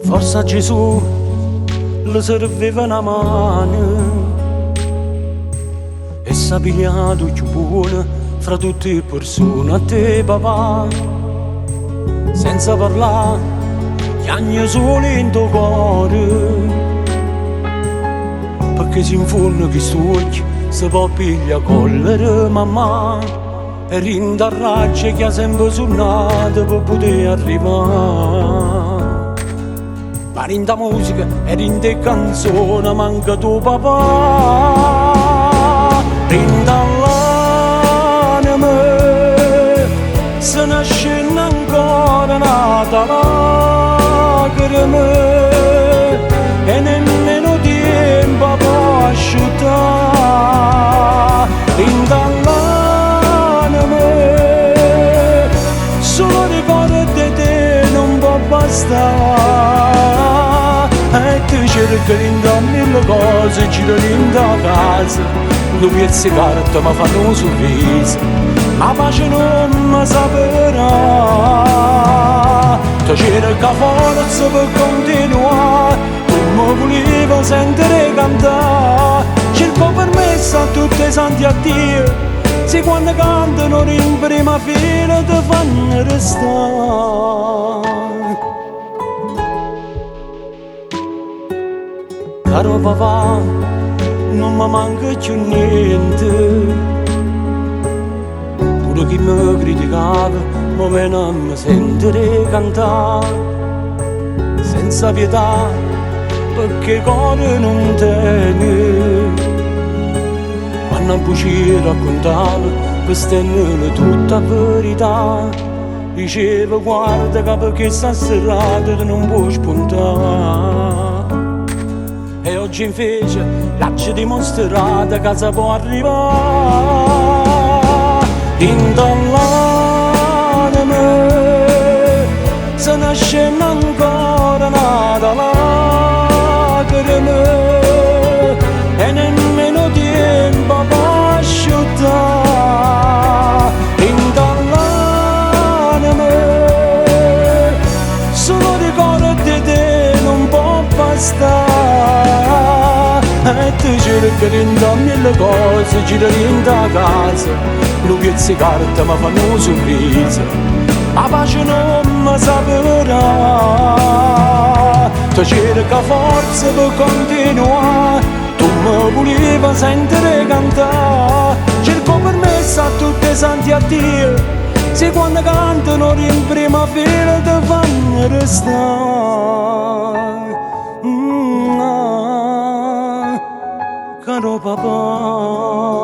Forse a Gesù le serviva una mano e s'ha pigliato più buona fra tutte le persone. A te papà, senza parlare, chiagna solo in tuo cuore, perché si infonde che stucchi si può pigliare collera mamma, e rindarraccia che ha sempre suonato per poter arrivare. Ma in da musica e in de canzoni manca tuo papà. In dall'anima se nasce ancora nata lacrima e nemmeno tempo può asciugare. In dall'anima solo ricordo di te non può bastare. E ti cerco in mille cose, giro in da casa, due pezzi di carta mi fanno un sorriso, ma pace non mi saprà. Ti cerco forza per continuare, tu mi volevi sentire cantare, cerco permesso a tutti i santi a Dio, se quando cantano in prima fila ti fanno restare. Caro papà, non mi manca più niente, pure chi mi criticava, ma me non mi sentirei cantare, senza pietà, perché cuore non tiene. Quando un bucino raccontava, questa è tutta verità, diceva guarda che perché sta serrato tu non puoi spuntare. E oggi invece l'ha dimostrato che si può arrivare. In dall'anima se nasce ancora nata lacrima e nemmeno tempo può asciugare. In dall'anima solo ricordo di te non può bastare. E ti cerco in mille cose, giro in da casa, due pezzi di carta mi fanno un sorriso, ma pace non mi saprà. Ti cerco forza per continuare, tu mi volevi sentire cantare, cerco permesso a tutti i santi a Dio, se quando cantano in prima fila ti fanno restare. Caro papà.